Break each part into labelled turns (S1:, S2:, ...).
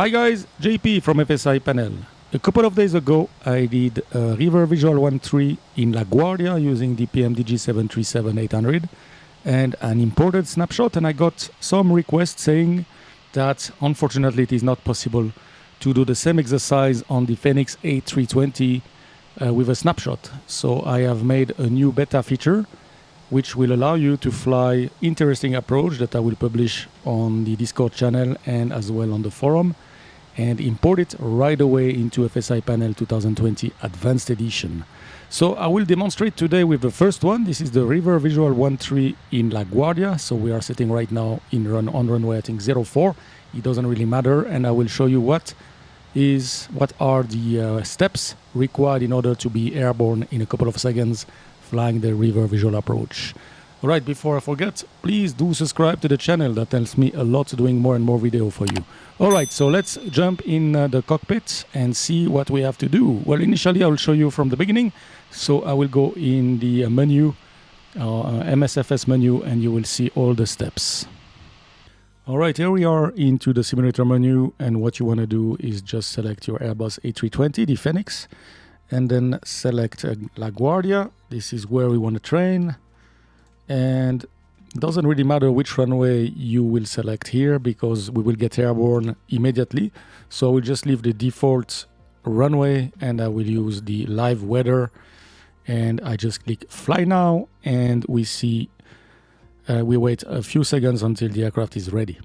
S1: Hi guys, JP from FSiPanel. A couple of days ago I did a River Visual 1.3 in LaGuardia using the PMDG 737-800 and an imported snapshot, and I got some requests saying that unfortunately it is not possible to do the same exercise on the Fenix A320 with a snapshot. So I have made a new beta feature which will allow you to fly interesting approach that I will publish on the Discord channel and as well on the forum, and import it right away into FSiPanel 2020 Advanced Edition. So I will demonstrate today with the first one. This is the River Visual 1.3 in LaGuardia. So we are sitting right now on runway, I think 04. It doesn't really matter, and I will show you what are the steps required in order to be airborne in a couple of seconds flying the River Visual approach. Alright, before I forget, please do subscribe to the channel. That helps me a lot doing more and more video for you. Alright, so let's jump in the cockpit and see what we have to do. Well, initially I will show you from the beginning. So I will go in the menu, MSFS menu, and you will see all the steps. Alright, here we are into the simulator menu, and what you want to do is just select your Airbus A320, the Fenix, and then select LaGuardia. This is where we want to train, and it doesn't really matter which runway you will select here because we will get airborne immediately. So I will just leave the default runway and I will use the live weather, and I just click fly now, and we see we wait a few seconds until the aircraft is ready.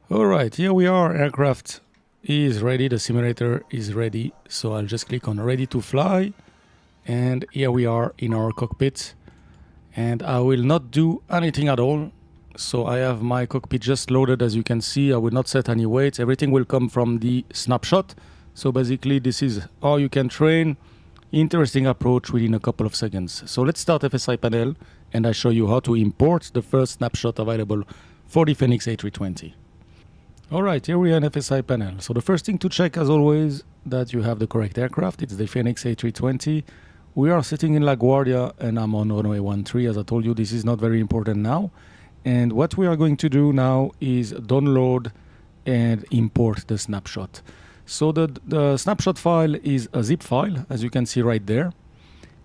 S1: Alright, here we are, aircraft is ready, the simulator is ready. So I'll just click on ready to fly, and here we are in our cockpit, and I will not do anything at all. So I have my cockpit just loaded. As you can see, I will not set any weights. Everything will come from the snapshot. So basically this is how you can train interesting approach within a couple of seconds. So let's start FSiPanel and I show you how to import the first snapshot available for the Fenix A320. Alright, here we are in FSiPanel. So the first thing to check, as always, that you have the correct aircraft. It's the Fenix A320. We are sitting in LaGuardia and I'm on runway 13. As I told you, this is not very important now. And what we are going to do now is download and import the snapshot. So the snapshot file is a zip file, as you can see right there.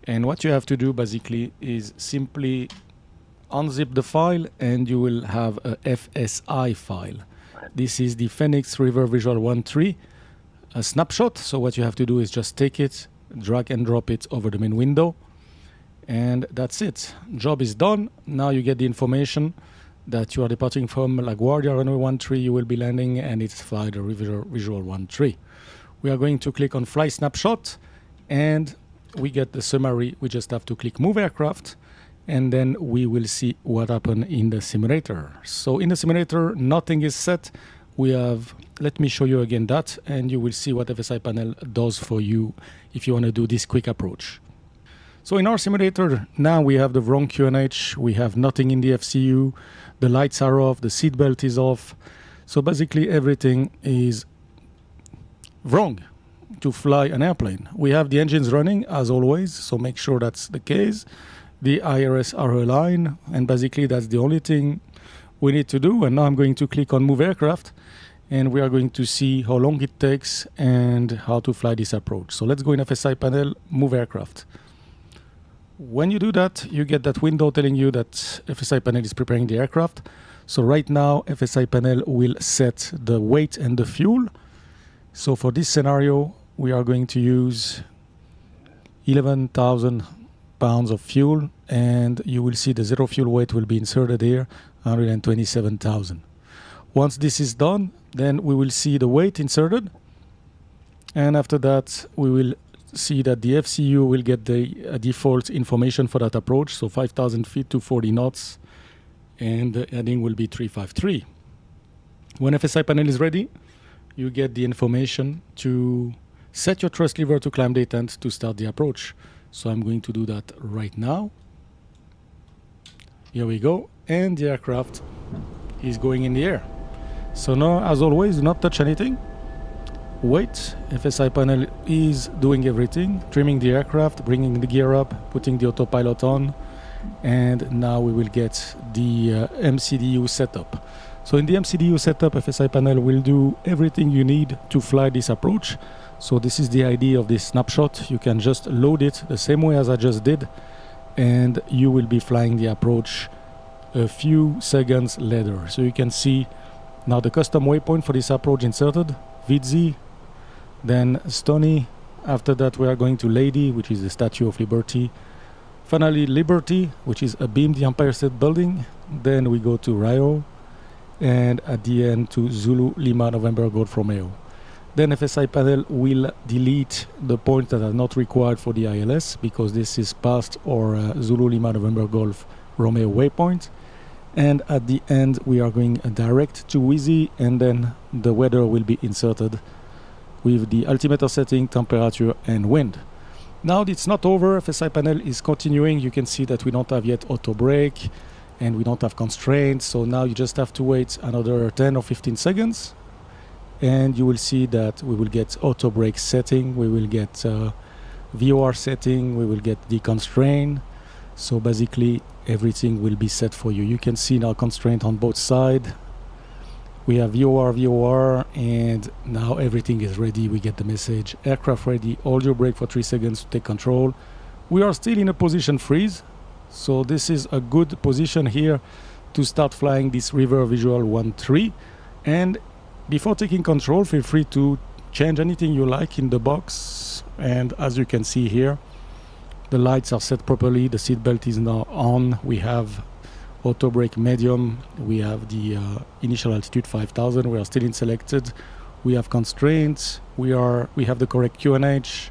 S1: And what you have to do basically is simply unzip the file and you will have a FSI file. This is the Fenix River Visual 1.3 snapshot. So what you have to do is just take it, drag and drop it over the main window, and that's it. Job is done. Now you get the information that you are departing from LaGuardia runway 13. You will be landing, and it's fly the River Visual 1.3. We are going to click on fly snapshot, and we get the summary. We just have to click move aircraft, and then we will see what happened in the simulator. So in the simulator, nothing is set. We have, let me show you again that, and you will see what FSiPanel does for you if you want to do this quick approach. So in our simulator, now we have the wrong QNH, we have nothing in the FCU, the lights are off, the seatbelt is off. So basically everything is wrong to fly an airplane. We have the engines running as always, so make sure that's the case. The IRS are aligned, and basically that's the only thing we need to do. And now I'm going to click on move aircraft, and we are going to see how long it takes and how to fly this approach. So let's go in FSiPanel, move aircraft. When you do that, you get that window telling you that FSiPanel is preparing the aircraft. So right now FSiPanel will set the weight and the fuel. So for this scenario, we are going to use 11,000 pounds of fuel, and you will see the zero fuel weight will be inserted here, 127,000. Once this is done, then we will see the weight inserted, and after that we will see that the FCU will get the default information for that approach, so 5,000 feet to 40 knots, and the heading will be 353. When FSiPanel is ready, you get the information to set your thrust lever to climb detent to start the approach. So I'm going to do that right now. Here we go, and the aircraft is going in the air. So now, as always, do not touch anything. Wait, FSiPanel is doing everything, trimming the aircraft, bringing the gear up, putting the autopilot on, and now we will get the MCDU setup. So in the MCDU setup, FSiPanel will do everything you need to fly this approach. So this is the idea of this snapshot. You can just load it the same way as I just did, and you will be flying the approach a few seconds later. So you can see now the custom waypoint for this approach inserted, Vidzi, then Stony. After that we are going to Lady, which is the Statue of Liberty. Finally Liberty, which is abeam the Empire State Building. Then we go to Rio, and at the end to Zulu Lima November Golf Romeo. Then FSiPanel will delete the points that are not required for the ILS, because this is past our Zulu Lima November Golf Romeo waypoint. And at the end we are going direct to Wheezy, and then the weather will be inserted with the altimeter setting, temperature and wind. Now it's not over, FSiPanel is continuing. You can see that we don't have yet auto brake and we don't have constraints, so now you just have to wait another 10 or 15 seconds and you will see that we will get auto brake setting, we will get VOR setting, we will get the constraint. So basically everything will be set for you. You can see now constraint on both sides. We have VOR, and now everything is ready. We get the message, aircraft ready, hold your brake for 3 seconds to take control. We are still in a position freeze, so this is a good position here to start flying this river visual 1-3. And before taking control, feel free to change anything you like in the box. And as you can see here, the lights are set properly, the seat belt is now on, we have auto brake medium, we have the initial altitude 5000, we are still in selected, we have constraints, we have the correct QNH.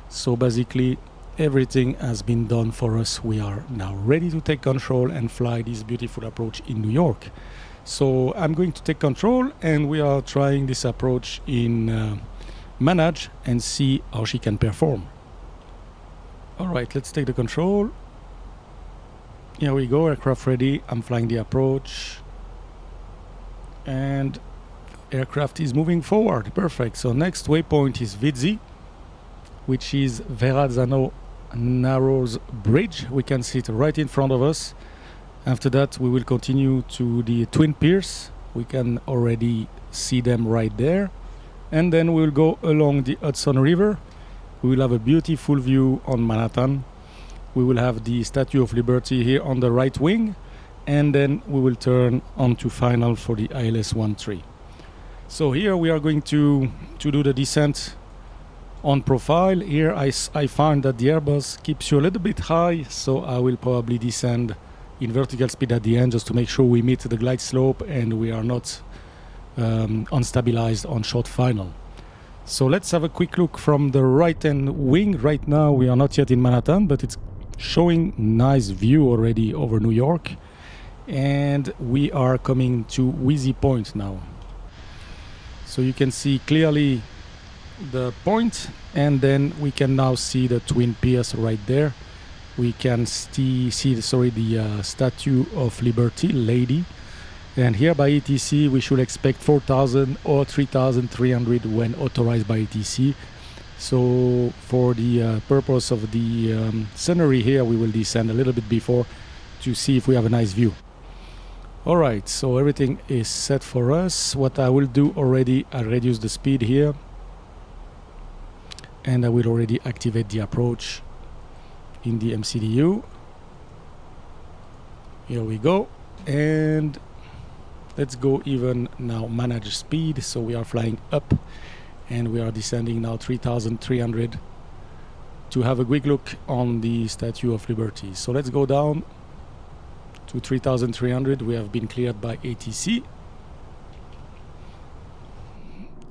S1: So basically everything has been done for us. We are now ready to take control and fly this beautiful approach in New York. So I'm going to take control and we are trying this approach in manage and see how she can perform. Alright, let's take the control. Here we go, aircraft ready. I'm flying the approach. And aircraft is moving forward. Perfect. So next waypoint is Vidzi, which is Verrazzano Narrows Bridge. We can see it right in front of us. After that, we will continue to the Twin Piers. We can already see them right there. And then we will go along the Hudson River. We will have a beautiful view on Manhattan. We will have the Statue of Liberty here on the right wing, and then we will turn onto final for the ILS 1-3. So here we are going to do the descent on profile. Here I find that the Airbus keeps you a little bit high, so I will probably descend in vertical speed at the end just to make sure we meet the glide slope and we are not unstabilized on short final. So let's have a quick look from the right hand wing. Right now we are not yet in Manhattan, but it's showing nice view already over New York, and we are coming to Wheezy Point now. So you can see clearly the point, and then we can now see the Twin Piers right there. We can see the Statue of Liberty, Lady. And here by ATC we should expect 4,000 or 3,300 when authorized by ATC. So for the purpose of the scenery here, we will descend a little bit before to see if we have a nice view. Alright, so everything is set for us. What I will do already, I'll reduce the speed here. And I will already activate the approach in the MCDU. Here we go. And let's go even now manage speed. So we are flying up and we are descending now 3,300 to have a quick look on the Statue of Liberty. So let's go down to 3,300. We have been cleared by ATC.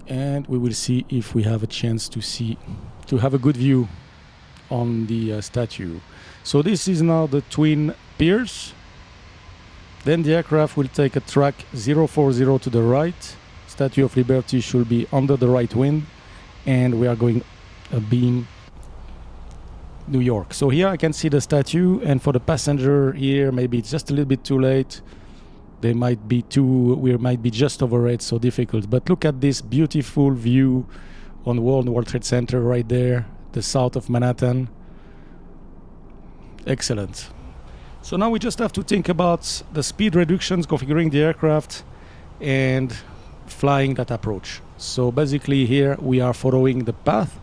S1: And we will see if we have a chance to have a good view on the statue. So this is now the Twin Piers. Then the aircraft will take a track 040 to the right. Statue of Liberty should be under the right wing, and we are going abeam New York. So here I can see the statue, and for the passenger here, maybe it's just a little bit too late. We might be just over it, so difficult. But look at this beautiful view on World Trade Center right there, the south of Manhattan. Excellent. So now we just have to think about the speed reductions, configuring the aircraft, and flying that approach. So basically here we are following the path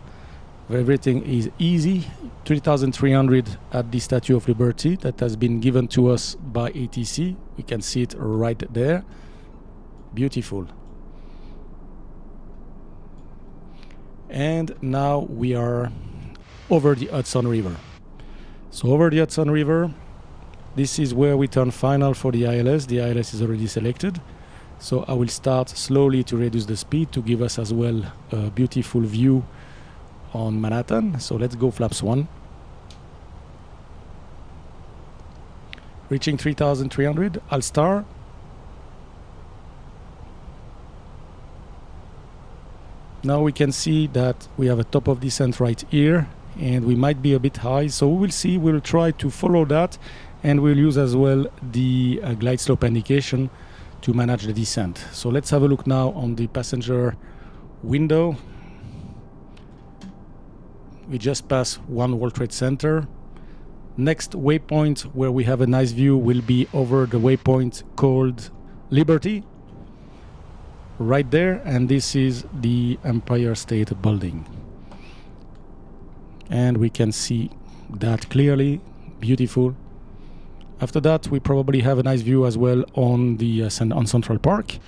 S1: where everything is easy. 3,300 at the Statue of Liberty that has been given to us by ATC. We can see it right there. Beautiful. And now we are over the Hudson River. So over the Hudson River, this is where we turn final for the ILS. The ILS is already selected. So I will start slowly to reduce the speed to give us as well a beautiful view on Manhattan. So let's go flaps 1. Reaching 3,300, I'll start. Now we can see that we have a top of descent right here, and we might be a bit high, so we will see. We'll try to follow that, and we'll use as well the glide slope indication to manage the descent. So let's have a look now on the passenger window. We just passed One World Trade Center. Next waypoint where we have a nice view will be over the waypoint called Liberty. Right there, and this is the Empire State Building. And we can see that clearly. Beautiful. After that, we probably have a nice view as well on the on Central Park.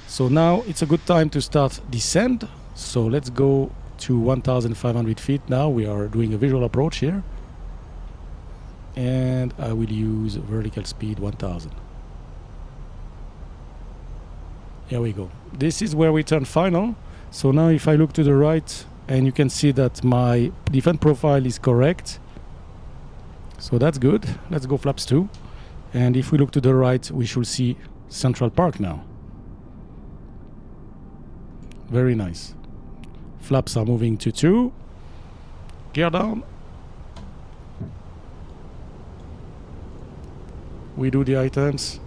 S1: So now it's a good time to start descent. So let's go to 1,500 feet now. We are doing a visual approach here. And I will use vertical speed 1,000. Here we go. This is where we turn final. So now if I look to the right, and you can see that my descent profile is correct. So that's good. Let's go flaps 2. And if we look to the right, we should see Central Park now. Very nice. Flaps are moving to 2. Gear down. We do the items.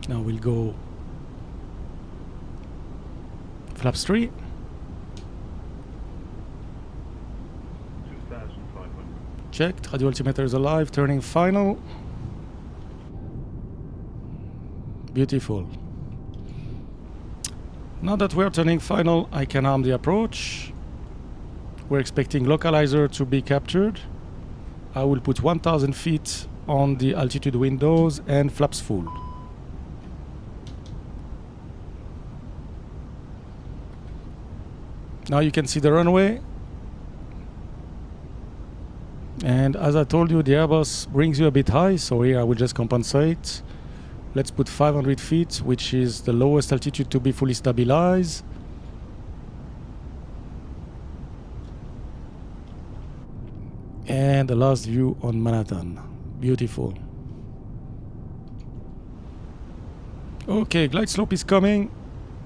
S1: Now we'll go flaps 3.
S2: 2,500.
S1: Checked. Radio altimeter is alive. Turning final. Beautiful. Now that we're turning final, I can arm the approach. We're expecting localizer to be captured. I will put 1,000 feet on the altitude windows and flaps full. Now you can see the runway. And as I told you, the Airbus brings you a bit high, so here I will just compensate. Let's put 500 feet, which is the lowest altitude to be fully stabilized. And the last view on Manhattan. Beautiful. Okay, glide slope is coming.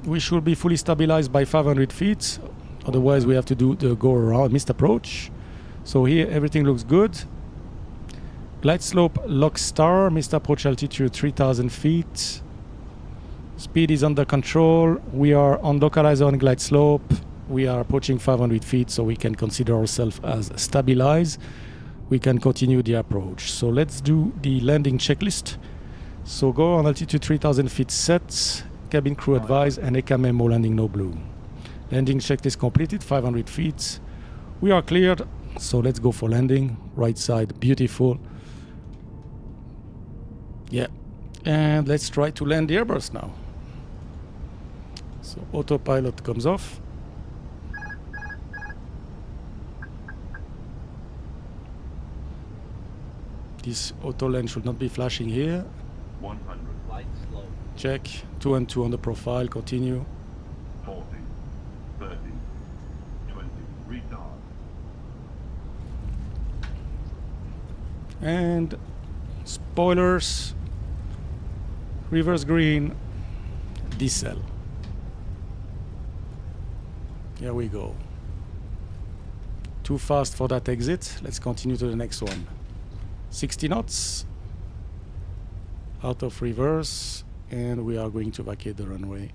S1: We should be fully stabilized by 500 feet. Otherwise, we have to do the go around, missed approach. So here, everything looks good. Glide slope, lock star, missed approach altitude 3,000 feet. Speed is under control. We are on localizer on glide slope. We are approaching 500 feet, so we can consider ourselves as stabilized. We can continue the approach. So let's do the landing checklist. So go on altitude 3,000 feet set. Cabin crew advised, and ECA memo landing no blue. Landing checklist completed, 500 feet. We are cleared, so let's go for landing. Right side, beautiful. Yeah, and let's try to land the Airbus now. So autopilot comes off. This auto land should not be flashing here.
S2: 100.
S3: Light slow.
S1: Check. 2 and 2 on the profile. Continue.
S2: 40. 30. 20. Retard.
S1: And spoilers. Reverse green. Decel. Here we go. Too fast for that exit. Let's continue to the next one. 60 knots. Out of reverse. And we are going to vacate the runway.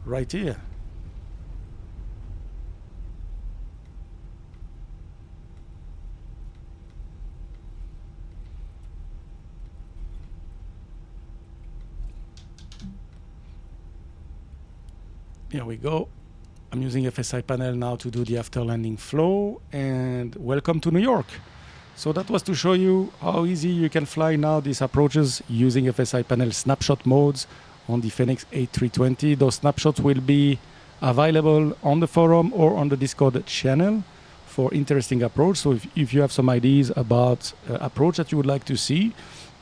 S1: right here. Here we go. I'm using FSiPanel now to do the after landing flow, and welcome to New York. So that was to show you how easy you can fly now these approaches using FSiPanel snapshot modes on the Fenix A320. Those snapshots will be available on the forum or on the Discord channel for interesting approach. So if you have some ideas about approach that you would like to see,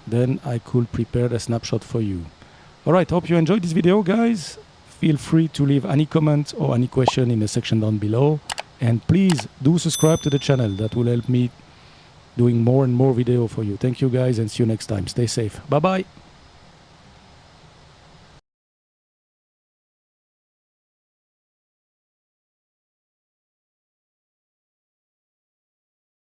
S1: then I could prepare a snapshot for you. All right, hope you enjoyed this video, guys. Feel free to leave any comment or any question in the section down below. And please do subscribe to the channel. That will help me doing more and more video for you. Thank you, guys, and see you next time. Stay safe. Bye-bye.